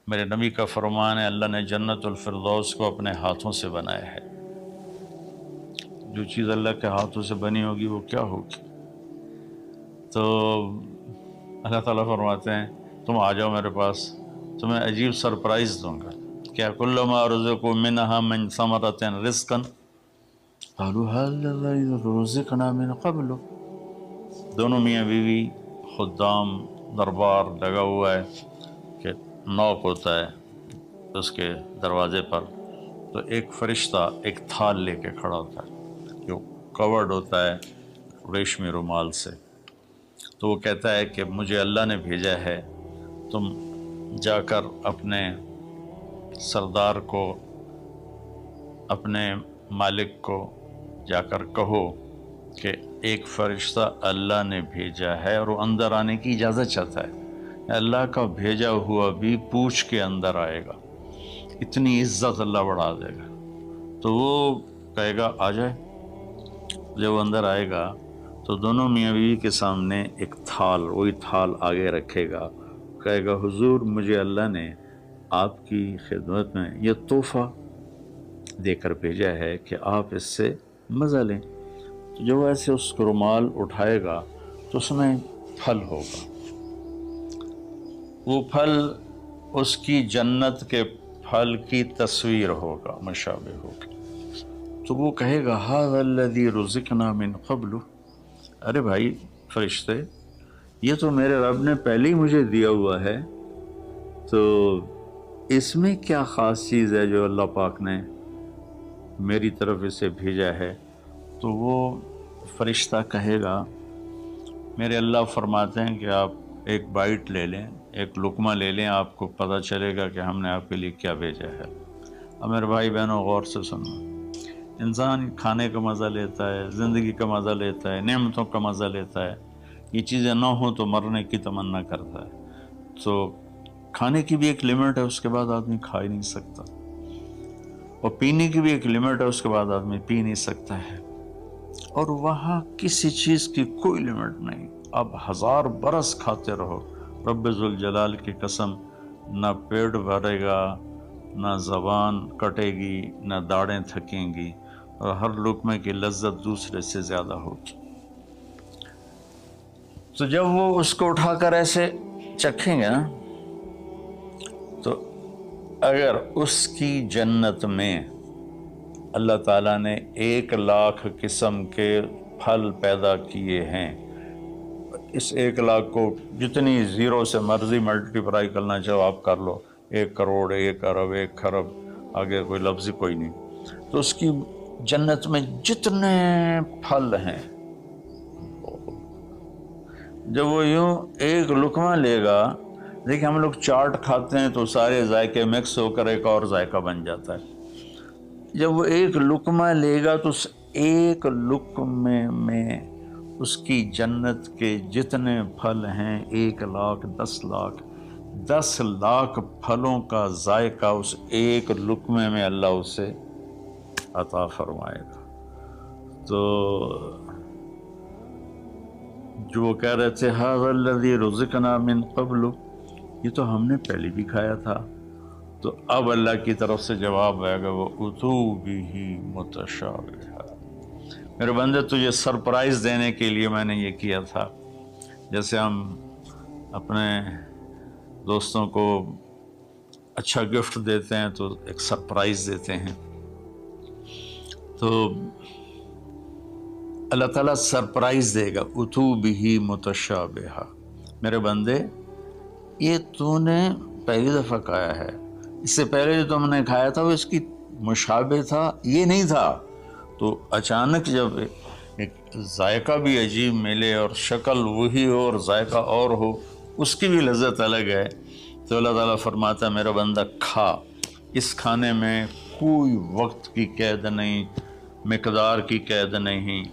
میرے نبی کا فرمان ہے اللہ نے جنت الفردوس کو اپنے ہاتھوں سے بنایا ہے۔ جو چیز اللہ کے ہاتھوں سے بنی ہوگی وہ کیا ہوگی؟ تو اللہ تعالیٰ فرماتے ہیں تم آ جاؤ میرے پاس، تمہیں عجیب سرپرائز دوں گا۔ کیا کل ما رزقوا منہا من ثمرۃ رزقا قالوا هذا الذی رزقنا من قبل۔ دونوں میاں بیوی، خدام، دربار لگا ہوا ہے کہ نوک ہوتا ہے اس کے دروازے پر، تو ایک فرشتہ ایک تھال لے کے کھڑا ہوتا ہے جو کورڈ ہوتا ہے ریشمی رومال سے۔ تو وہ کہتا ہے کہ مجھے اللہ نے بھیجا ہے، تم جا کر اپنے سردار کو، اپنے مالک کو جا کر کہو کہ ایک فرشتہ اللہ نے بھیجا ہے اور وہ اندر آنے کی اجازت چاہتا ہے۔ اللہ کا بھیجا ہوا بھی پوچھ کے اندر آئے گا، اتنی عزت اللہ بڑھا دے گا۔ تو وہ کہے گا آ جائے۔ جب وہ اندر آئے گا تو دونوں میاں بیوی کے سامنے ایک تھال، وہی تھال آگے رکھے گا، کہے گا حضور مجھے اللہ نے آپ کی خدمت میں یہ تحفہ دے کر بھیجا ہے کہ آپ اس سے مزہ لیں۔ تو جب ایسے اس کو رومال اٹھائے گا تو اس میں پھل ہوگا، وہ پھل اس کی جنت کے پھل کی تصویر ہوگا، مشابہ ہوگا۔ تو وہ کہے گا ھذا الذی رزقنا من قبل، ارے بھائی فرشتے یہ تو میرے رب نے پہلے ہی مجھے دیا ہوا ہے، تو اس میں کیا خاص چیز ہے جو اللہ پاک نے میری طرف اسے بھیجا ہے؟ تو وہ فرشتہ کہے گا میرے اللہ فرماتے ہیں کہ آپ ایک بائٹ لے لیں، ایک لقمہ لے لیں، آپ کو پتہ چلے گا کہ ہم نے آپ کے لیے کیا بھیجا ہے۔ اب میرے بھائی بہنوں غور سے سنو، انسان کھانے کا مزہ لیتا ہے، زندگی کا مزہ لیتا ہے، نعمتوں کا مزہ لیتا ہے، یہ چیزیں نہ ہوں تو مرنے کی تمنا کرتا ہے۔ تو کھانے کی بھی ایک لمٹ ہے، اس کے بعد آدمی کھا ہی نہیں سکتا، اور پینے کی بھی ایک لمٹ ہے، اس کے بعد آدمی پی نہیں سکتا ہے، اور وہاں کسی چیز کی کوئی لمٹ نہیں، اب 1000 برس کھاتے رہو، رب ذوالجلال کی قسم نہ پیٹ بھرے گا، نہ زبان کٹے گی، نہ داڑیں تھکیں گی، اور ہر لقمے کی لذت دوسرے سے زیادہ ہوگی۔ تو جب وہ اس کو اٹھا کر ایسے چکھیں گے نا، تو اگر اس کی جنت میں اللہ تعالیٰ نے 1,00,000 قسم کے پھل پیدا کیے ہیں، اس 1,00,000 کو جتنی زیرو سے مرضی ملٹیپلائی کرنا چاہو آپ کر لو، 1 کروڑ، 1 ارب، 1 خرب، آگے کوئی لفظ ہی کوئی نہیں۔ تو اس کی جنت میں جتنے پھل ہیں، جب وہ یوں ایک لقمہ لے گا، دیکھیں ہم لوگ چاٹ کھاتے ہیں تو سارے ذائقے مکس ہو کر ایک اور ذائقہ بن جاتا ہے۔ جب وہ ایک لقمہ لے گا تو اس ایک لقمے میں اس کی جنت کے جتنے پھل ہیں 1,00,000، 10,00,000، 10,00,000 پھلوں کا ذائقہ اس ایک لقمے میں اللہ اسے عطا فرمائے گا۔ تو جو وہ کہہ رہے تھے ھذا الذی رزقنا من قبل، یہ تو ہم نے پہلے بھی کھایا تھا، تو اب اللہ کی طرف سے جواب آئے گا وہ اتوا بہ متشابہا، میرے بندے تجھے سرپرائز دینے کے لیے میں نے یہ کیا تھا۔ جیسے ہم اپنے دوستوں کو اچھا گفٹ دیتے ہیں تو ایک سرپرائز دیتے ہیں، تو اللہ تعالیٰ سرپرائز دے گا اتوا بہ متشابہا، میرے بندے یہ تو نے پہلی دفعہ کھایا ہے، اس سے پہلے جو تم نے کھایا تھا وہ اس کی مشابہ تھا، یہ نہیں تھا۔ تو اچانک جب ایک ذائقہ بھی عجیب ملے اور شکل وہی ہو اور ذائقہ اور ہو، اس کی بھی لذت الگ ہے، تو اللہ تعالیٰ فرماتا ہے میرا بندہ کھا، اس کھانے میں کوئی وقت کی قید نہیں، مقدار کی قید نہیں،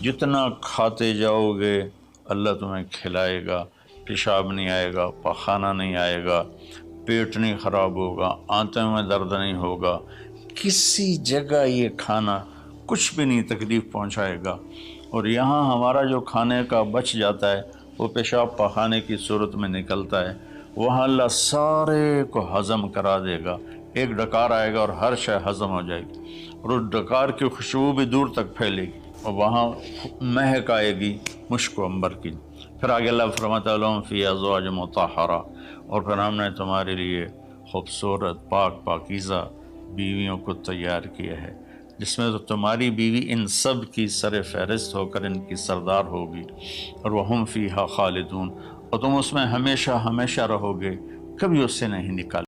جتنا کھاتے جاؤ گے اللہ تمہیں کھلائے گا، پیشاب نہیں آئے گا، پخانہ نہیں آئے گا، پیٹ نہیں خراب ہوگا، آنتوں میں درد نہیں ہوگا، کسی جگہ یہ کھانا کچھ بھی نہیں تکلیف پہنچائے گا۔ اور یہاں ہمارا جو کھانے کا بچ جاتا ہے وہ پیشاب پخانے کی صورت میں نکلتا ہے، وہاں اللہ سارے کو ہضم کرا دے گا، ایک ڈکار آئے گا اور ہر شے ہضم ہو جائے گی، اور اس ڈکار کی خوشبو بھی دور تک پھیلے گی، اور وہاں مہک آئے گی مشک و عنبر کی۔ پھر آگے اللہ فرماتا ہے لہم فی ازواج مطہرہ، اور پھر ہم نے تمہارے لیے خوبصورت پاک پاکیزہ بیویوں کو تیار کیا ہے، جس میں تو تمہاری بیوی ان سب کی سر فہرست ہو کر ان کی سردار ہوگی، اور وہم فیہا خالدون، اور تم اس میں ہمیشہ ہمیشہ رہو گے، کبھی اس سے نہیں نکال